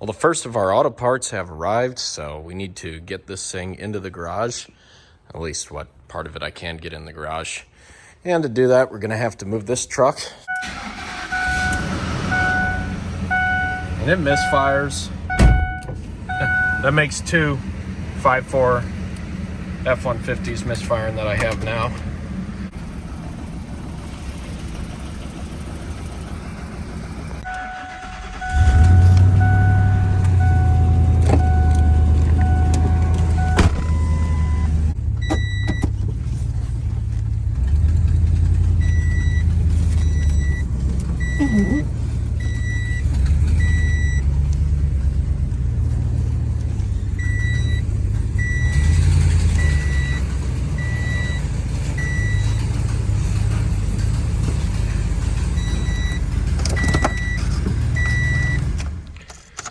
Well, the first of our auto parts have arrived, so we need to get this thing into the garage. At least what part of it I can get in the garage. And to do that, we're going to have to move this truck. And it misfires. That makes two 5.4 F150s misfiring that I have now.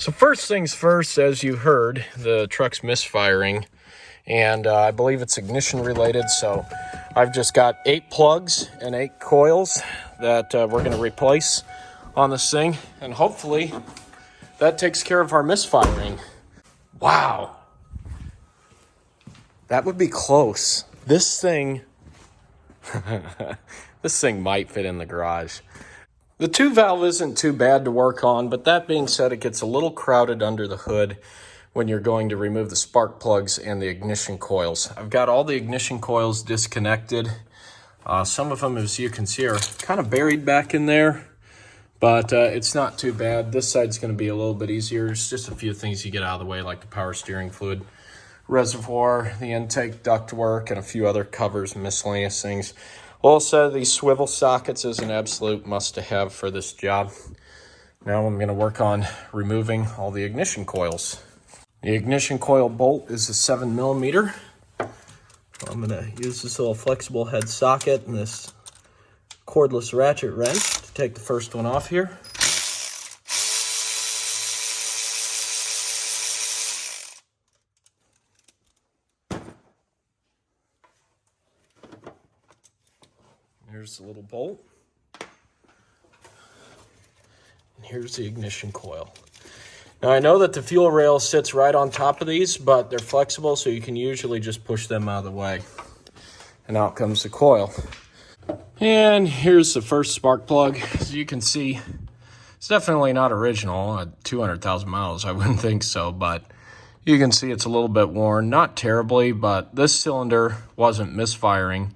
So first things first, as you heard, the truck's misfiring, and I believe it's ignition related, so I've just got 8 plugs and 8 coils that we're going to replace on this thing, and hopefully that takes care of our misfiring. Wow. That would be close. This thing, this thing might fit in the garage. The 2-valve isn't too bad to work on, but that being said, it gets a little crowded under the hood when you're going to remove the spark plugs and the ignition coils. I've got all the ignition coils disconnected. Some of them, as you can see, are kind of buried back in there, but it's not too bad. This side's going to be a little bit easier. There's just a few things you get out of the way, like the power steering fluid reservoir, the intake ductwork, and a few other covers and miscellaneous things. All set of these swivel sockets is an absolute must-have for this job. Now I'm going to work on removing all the ignition coils. The ignition coil bolt is a 7mm. I'm going to use this little flexible head socket and this cordless ratchet wrench to take the first one off here. Here's the little bolt. And here's the ignition coil. Now I know that the fuel rail sits right on top of these, but they're flexible, so you can usually just push them out of the way. And out comes the coil. And here's the first spark plug. As you can see, it's definitely not original. At 200,000 miles, I wouldn't think so, but you can see it's a little bit worn. Not terribly, but this cylinder wasn't misfiring,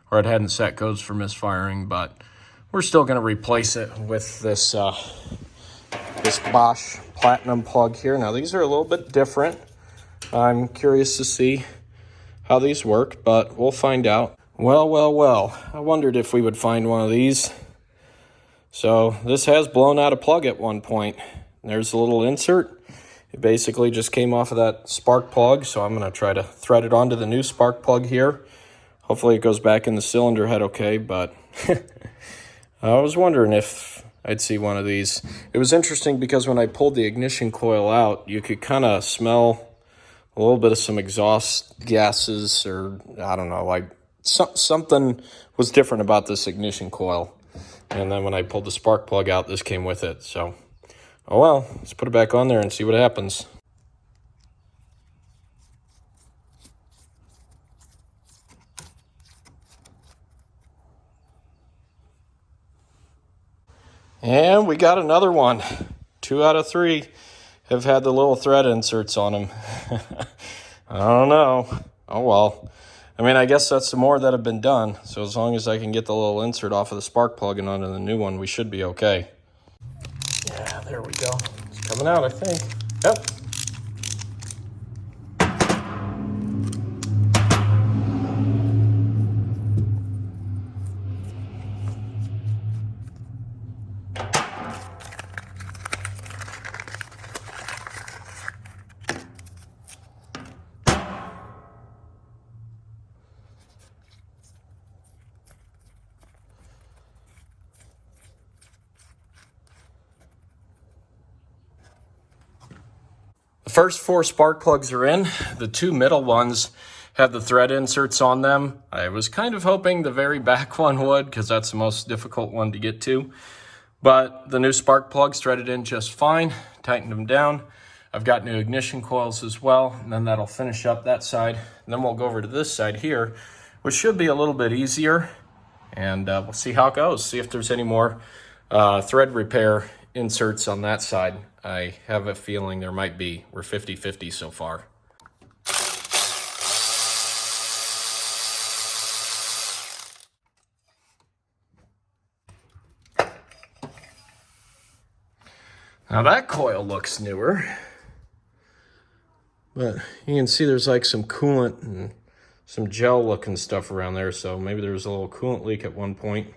or it hadn't set codes for misfiring, but we're still going to replace it with this this Bosch Platinum plug here. Now these are a little bit different. I'm curious to see how these work, but we'll find out. Well, I wondered if we would find one of these. So this has blown out a plug at one point. There's a little insert. It basically just came off of that spark plug, so I'm going to try to thread it onto the new spark plug here. Hopefully it goes back in the cylinder head okay, but I was wondering if I'd see one of these. It was interesting because when I pulled the ignition coil out, you could kind of smell a little bit of some exhaust gases, or I don't know, like something was different about this ignition coil. And then when I pulled the spark plug out, this came with it. So, oh well, let's put it back on there and see what happens. And we got another one. 2 out of 3 have had the little thread inserts on them. I don't know. Oh well. I mean, I guess that's the more that have been done. So as long as I can get the little insert off of the spark plug and onto the new one, we should be okay. Yeah, there we go. It's coming out, I think. Yep. The first 4 spark plugs are in. The 2 middle ones have the thread inserts on them. I was kind of hoping the very back one would, because that's the most difficult one to get to. But the new spark plugs threaded in just fine, tightened them down. I've got new ignition coils as well, and then that'll finish up that side. And then we'll go over to this side here, which should be a little bit easier. And we'll see how it goes, see if there's any more thread repair inserts on that side. I have a feeling there might be. We're 50-50 so far. Now that coil looks newer, but you can see there's like some coolant and some gel looking stuff around there, so maybe there was a little coolant leak at one point.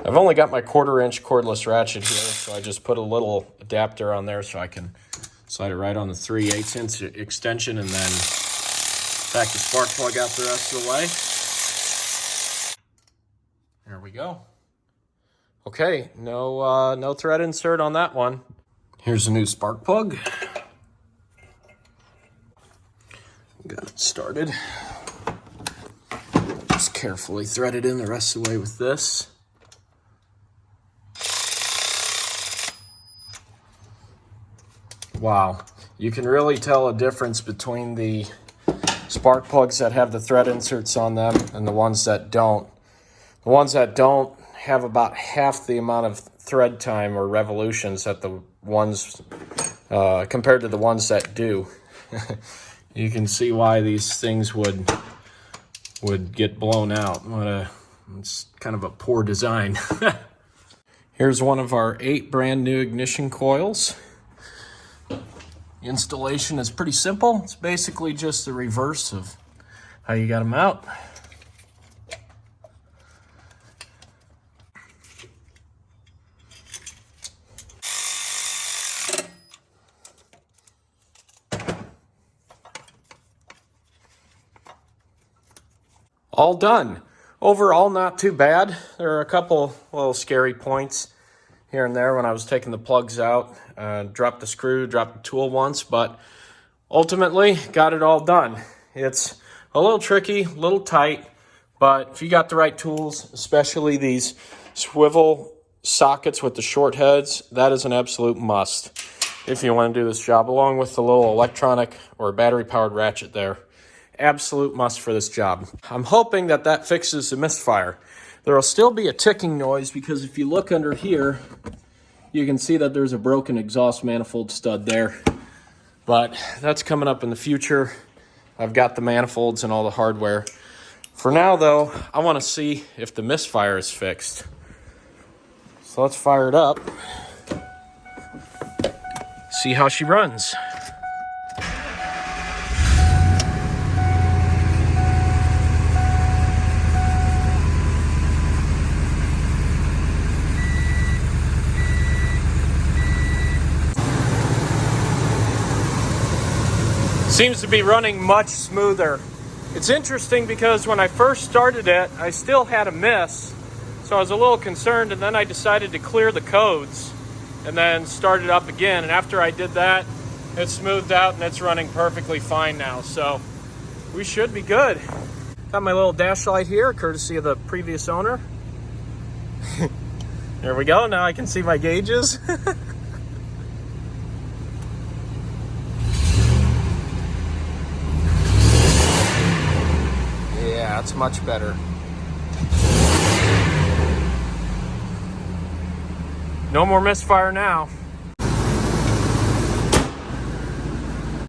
I've only got my 1/4-inch cordless ratchet here, so I just put a little adapter on there so I can slide it right on the 3/8-inch extension and then back the spark plug out the rest of the way. There we go. Okay, no thread insert on that one. Here's a new spark plug. Got it started. Just carefully thread it in the rest of the way with this. Wow, you can really tell a difference between the spark plugs that have the thread inserts on them and the ones that don't. The ones that don't have about half the amount of thread time or revolutions that the ones compared to the ones that do. You can see why these things would get blown out. It's kind of a poor design. Here's one of our 8 brand new ignition coils. The installation is pretty simple. It's basically just the reverse of how you got them out. All done. Overall, not too bad. There are a couple little scary points here and there when I was taking the plugs out. Dropped the screw, dropped the tool once, but ultimately got it all done. It's a little tricky, a little tight, but if you got the right tools, especially these swivel sockets with the short heads, that is an absolute must if you want to do this job, along with the little electronic or battery-powered ratchet there. Absolute must for this job. I'm hoping that that fixes the misfire. There will still be a ticking noise because if you look under here, you can see that there's a broken exhaust manifold stud there. But that's coming up in the future. I've got the manifolds and all the hardware. For now, though, I want to see if the misfire is fixed. So let's fire it up. See how she runs. Seems to be running much smoother. It's interesting because when I first started it, I still had a miss. So I was a little concerned, and then I decided to clear the codes and then start it up again. And after I did that, it smoothed out and it's running perfectly fine now. So we should be good. Got my little dash light here, courtesy of the previous owner. There we go. Now I can see my gauges. Yeah, it's much better. No more misfire now.